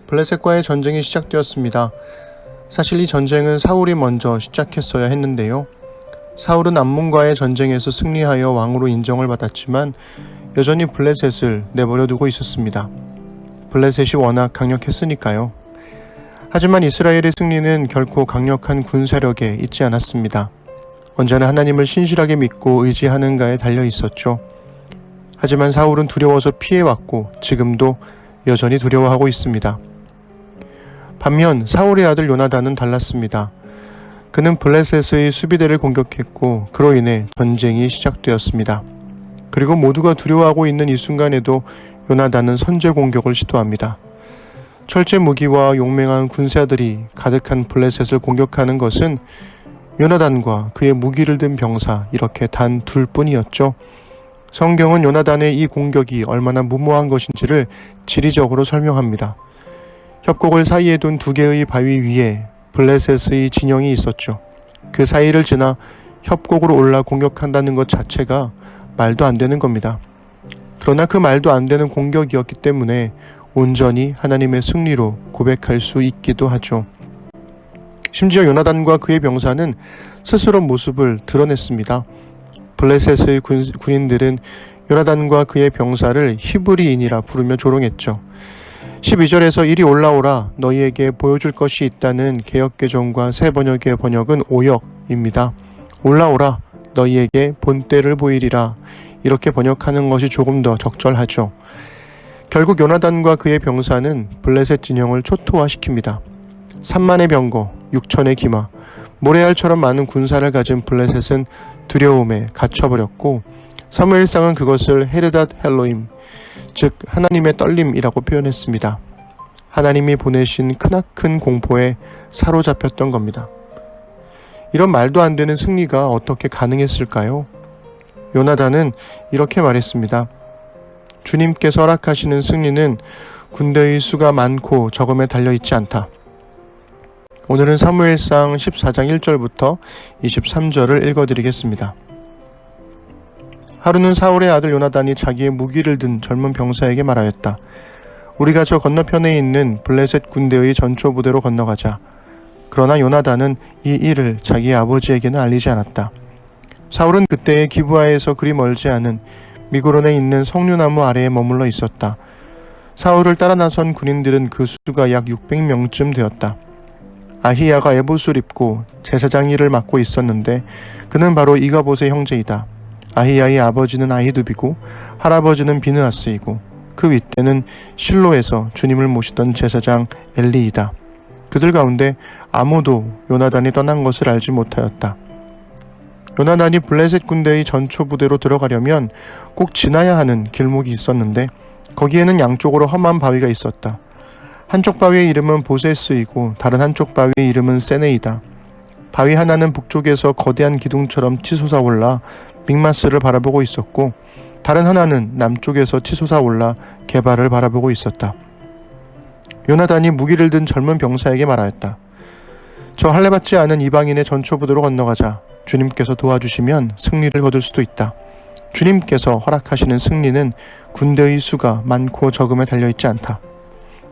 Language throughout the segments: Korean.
블레셋과의 전쟁이 시작되었습니다. 사실 이 전쟁은 사울이 먼저 시작했어야 했는데요. 사울은 암몬과의 전쟁에서 승리하여 왕으로 인정을 받았지만 여전히 블레셋을 내버려 두고 있었습니다. 블레셋이 워낙 강력했으니까요. 하지만 이스라엘의 승리는 결코 강력한 군 세력에 있지 않았습니다. 언제나 하나님을 신실하게 믿고 의지하는가에 달려 있었죠. 하지만 사울은 두려워서 피해왔고 지금도 여전히 두려워하고 있습니다. 반면 사울의 아들 요나단은 달랐습니다. 그는 블레셋의 수비대를 공격했고 그로 인해 전쟁이 시작되었습니다. 그리고 모두가 두려워하고 있는 이 순간에도 요나단은 선제 공격을 시도합니다. 철제 무기와 용맹한 군사들이 가득한 블레셋을 공격하는 것은 요나단과 그의 무기를 든 병사 이렇게 단 둘뿐이었죠. 성경은 요나단의 이 공격이 얼마나 무모한 것인지를 지리적으로 설명합니다. 협곡을 사이에 둔 두 개의 바위 위에 블레셋의 진영이 있었죠. 그 사이를 지나 협곡으로 올라 공격한다는 것 자체가 말도 안 되는 겁니다. 그러나 그 말도 안 되는 공격이었기 때문에 온전히 하나님의 승리로 고백할 수 있기도 하죠. 심지어 요나단과 그의 병사는 스스로 모습을 드러냈습니다. 블레셋의 군인들은 요나단과 그의 병사를 히브리인이라 부르며 조롱했죠. 12절에서 이리 올라오라 너희에게 보여줄 것이 있다는 개역개정과 새 번역의 번역은 오역입니다. 올라오라 너희에게 본때를 보이리라 이렇게 번역하는 것이 조금 더 적절하죠. 결국 요나단과 그의 병사는 블레셋 진영을 초토화시킵니다. 3만의 병거, 6천의 기마, 모래알처럼 많은 군사를 가진 블레셋은 두려움에 갇혀버렸고 사무엘상은 그것을 헤르닷 헬로임, 즉 하나님의 떨림이라고 표현했습니다. 하나님이 보내신 크나큰 공포에 사로잡혔던 겁니다. 이런 말도 안 되는 승리가 어떻게 가능했을까요? 요나단은 이렇게 말했습니다. 주님께서 허락하시는 승리는 군대의 수가 많고 적음에 달려있지 않다. 오늘은 사무엘상 14장 1절부터 23절을 읽어드리겠습니다. 하루는 사울의 아들 요나단이 자기의 무기를 든 젊은 병사에게 말하였다. 우리가 저 건너편에 있는 블레셋 군대의 전초 부대로 건너가자. 그러나 요나단은 이 일을 자기 아버지에게는 알리지 않았다. 사울은 그때의 기브아에서 그리 멀지 않은 미그론에 있는 석류나무 아래에 머물러 있었다. 사울을 따라 나선 군인들은 그 수가 약 600명쯤 되었다. 아히야가 에봇을 입고 제사장 일을 맡고 있었는데 그는 바로 이가봇의 형제이다. 아히야의 아버지는 아히두비고 할아버지는 비느하스이고 그 윗대는 실로에서 주님을 모시던 제사장 엘리이다. 그들 가운데 아무도 요나단이 떠난 것을 알지 못하였다. 요나단이 블레셋 군대의 전초 부대로 들어가려면 꼭 지나야 하는 길목이 있었는데 거기에는 양쪽으로 험한 바위가 있었다. 한쪽 바위의 이름은 보세스이고 다른 한쪽 바위의 이름은 세네이다. 바위 하나는 북쪽에서 거대한 기둥처럼 치솟아 올라 믹마스를 바라보고 있었고 다른 하나는 남쪽에서 치솟아 올라 게발을 바라보고 있었다. 요나단이 무기를 든 젊은 병사에게 말하였다. 저 할례받지 않은 이방인의 전초부대로 건너가자. 주님께서 도와주시면 승리를 거둘 수도 있다. 주님께서 허락하시는 승리는 군대의 수가 많고 적음에 달려있지 않다.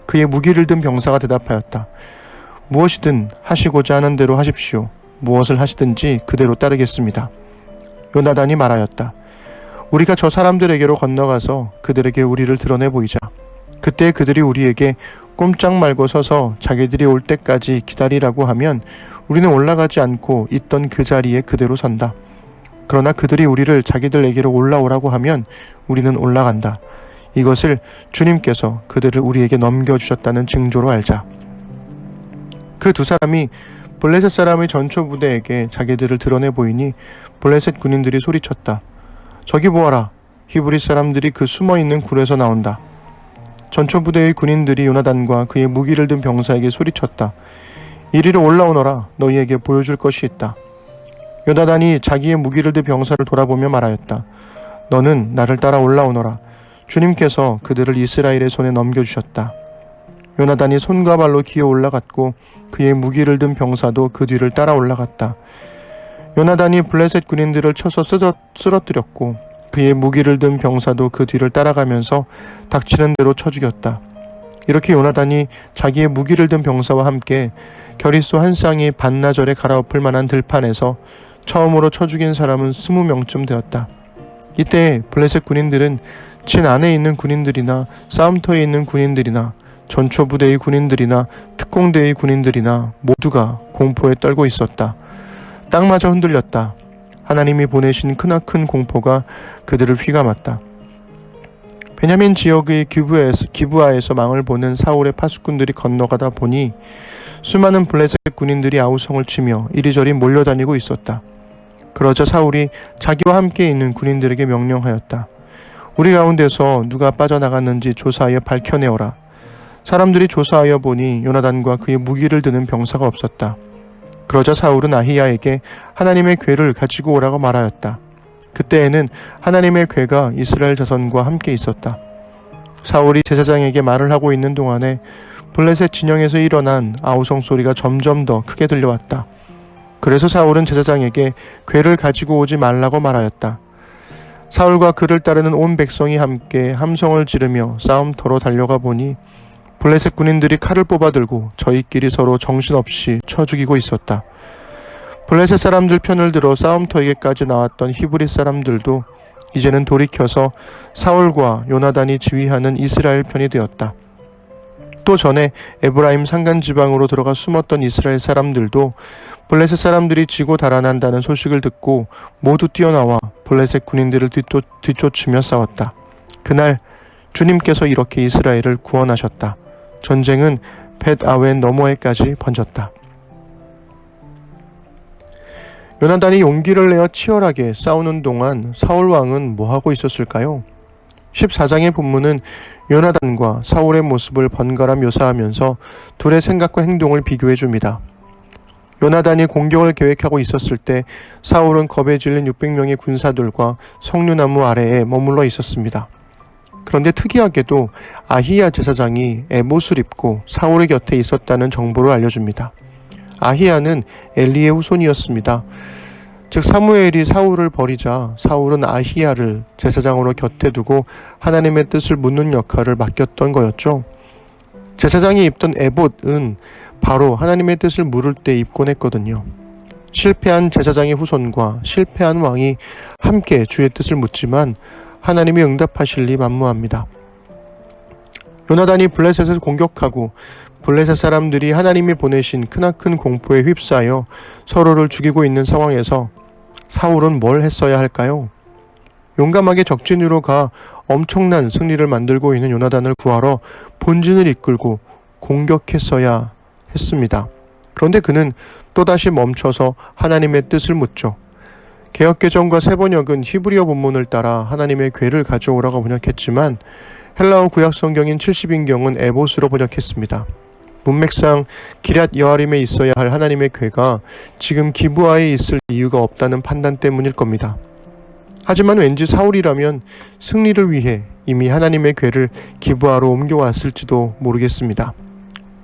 그의 무기를 든 병사가 대답하였다. 무엇이든 하시고자 하는 대로 하십시오. 무엇을 하시든지 그대로 따르겠습니다. 요나단이 말하였다. 우리가 저 사람들에게로 건너가서 그들에게 우리를 드러내 보이자. 그때 그들이 우리에게 꼼짝 말고 서서 자기들이 올 때까지 기다리라고 하면 우리는 올라가지 않고 있던 그 자리에 그대로 선다. 그러나 그들이 우리를 자기들에게로 올라오라고 하면 우리는 올라간다. 이것을 주님께서 그들을 우리에게 넘겨주셨다는 징조로 알자. 그 두 사람이 블레셋 사람의 전초 부대에게 자기들을 드러내 보이니 블레셋 군인들이 소리쳤다. 저기 보아라. 히브리 사람들이 그 숨어있는 굴에서 나온다. 전초 부대의 군인들이 요나단과 그의 무기를 든 병사에게 소리쳤다. 이리로 올라오너라. 너희에게 보여줄 것이 있다. 요나단이 자기의 무기를 든 병사를 돌아보며 말하였다. 너는 나를 따라 올라오너라. 주님께서 그들을 이스라엘의 손에 넘겨주셨다. 요나단이 손과 발로 기어 올라갔고 그의 무기를 든 병사도 그 뒤를 따라 올라갔다. 요나단이 블레셋 군인들을 쳐서 쓰러뜨렸고 그의 무기를 든 병사도 그 뒤를 따라가면서 닥치는 대로 쳐 죽였다. 이렇게 요나단이 자기의 무기를 든 병사와 함께 겨릿소 한 쌍이 반나절에 갈아엎을 만한 들판에서 처음으로 쳐 죽인 사람은 20명쯤 되었다. 이때 블레셋 군인들은 진 안에 있는 군인들이나 싸움터에 있는 군인들이나 전초부대의 군인들이나 특공대의 군인들이나 모두가 공포에 떨고 있었다. 땅마저 흔들렸다. 하나님이 보내신 크나큰 공포가 그들을 휘감았다. 베냐민 지역의 기브아에서 망을 보는 사울의 파수꾼들이 건너가다 보니 수많은 블레셋 군인들이 아우성을 치며 이리저리 몰려다니고 있었다. 그러자 사울이 자기와 함께 있는 군인들에게 명령하였다. 우리 가운데서 누가 빠져나갔는지 조사하여 밝혀내어라. 사람들이 조사하여 보니 요나단과 그의 무기를 드는 병사가 없었다. 그러자 사울은 아히야에게 하나님의 궤를 가지고 오라고 말하였다. 그때에는 하나님의 궤가 이스라엘 자손과 함께 있었다. 사울이 제사장에게 말을 하고 있는 동안에 블레셋 진영에서 일어난 아우성 소리가 점점 더 크게 들려왔다. 그래서 사울은 제사장에게 궤를 가지고 오지 말라고 말하였다. 사울과 그를 따르는 온 백성이 함께 함성을 지르며 싸움터로 달려가 보니 블레셋 군인들이 칼을 뽑아들고 저희끼리 서로 정신없이 쳐 죽이고 있었다. 블레셋 사람들 편을 들어 싸움터에게까지 나왔던 히브리 사람들도 이제는 돌이켜서 사울과 요나단이 지휘하는 이스라엘 편이 되었다. 또 전에 에브라임 산간지방으로 들어가 숨었던 이스라엘 사람들도 블레셋 사람들이 지고 달아난다는 소식을 듣고 모두 뛰어나와 블레셋 군인들을 뒤쫓으며 싸웠다. 그날 주님께서 이렇게 이스라엘을 구원하셨다. 전쟁은 벳아웬 너머에까지 번졌다. 요나단이 용기를 내어 치열하게 싸우는 동안 사울 왕은 뭐하고 있었을까요? 14장의 본문은 요나단과 사울의 모습을 번갈아 묘사하면서 둘의 생각과 행동을 비교해 줍니다. 요나단이 공격을 계획하고 있었을 때 사울은 겁에 질린 600명의 군사들과 석류나무 아래에 머물러 있었습니다. 그런데 특이하게도 아히야 제사장이 에봇을 입고 사울의 곁에 있었다는 정보를 알려줍니다. 아히야는 엘리의 후손이었습니다. 즉 사무엘이 사울을 버리자 사울은 아히야를 제사장으로 곁에 두고 하나님의 뜻을 묻는 역할을 맡겼던 거였죠. 제사장이 입던 에봇은 바로 하나님의 뜻을 물을 때 입곤 했거든요. 실패한 제사장의 후손과 실패한 왕이 함께 주의 뜻을 묻지만 하나님이 응답하실 리 만무합니다. 요나단이 블레셋을 공격하고 블레셋 사람들이 하나님이 보내신 크나큰 공포에 휩싸여 서로를 죽이고 있는 상황에서 사울은 뭘 했어야 할까요? 용감하게 적진으로 가 엄청난 승리를 만들고 있는 요나단을 구하러 본진을 이끌고 공격했어야 했습니다. 그런데 그는 또다시 멈춰서 하나님의 뜻을 묻죠. 개역개정과 새번역은 히브리어 본문을 따라 하나님의 궤를 가져오라고 번역했지만 헬라어 구약성경인 70인경은 에봇으로 번역했습니다. 문맥상 기럇 여아림에 있어야 할 하나님의 궤가 지금 기브아에 있을 이유가 없다는 판단 때문일 겁니다. 하지만 왠지 사울이라면 승리를 위해 이미 하나님의 궤를 기브아로 옮겨왔을지도 모르겠습니다.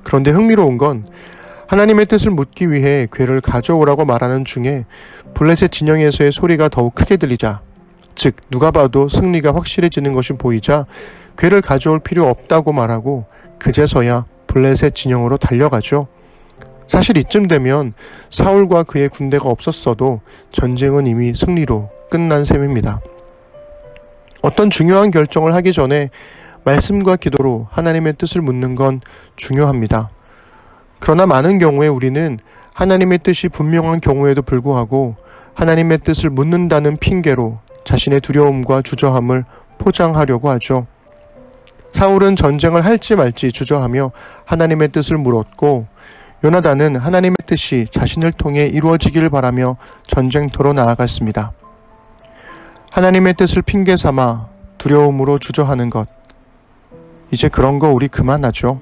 그런데 흥미로운 건 하나님의 뜻을 묻기 위해 궤를 가져오라고 말하는 중에 블레셋 진영에서의 소리가 더욱 크게 들리자, 즉 누가 봐도 승리가 확실해지는 것이 보이자 궤를 가져올 필요 없다고 말하고 그제서야 블레셋 진영으로 달려가죠. 사실 이쯤 되면 사울과 그의 군대가 없었어도 전쟁은 이미 승리로 끝난 셈입니다. 어떤 중요한 결정을 하기 전에 말씀과 기도로 하나님의 뜻을 묻는 건 중요합니다. 그러나 많은 경우에 우리는 하나님의 뜻이 분명한 경우에도 불구하고 하나님의 뜻을 묻는다는 핑계로 자신의 두려움과 주저함을 포장하려고 하죠. 사울은 전쟁을 할지 말지 주저하며 하나님의 뜻을 물었고 요나단은 하나님의 뜻이 자신을 통해 이루어지기를 바라며 전쟁터로 나아갔습니다. 하나님의 뜻을 핑계 삼아 두려움으로 주저하는 것, 이제 그런 거 우리 그만하죠.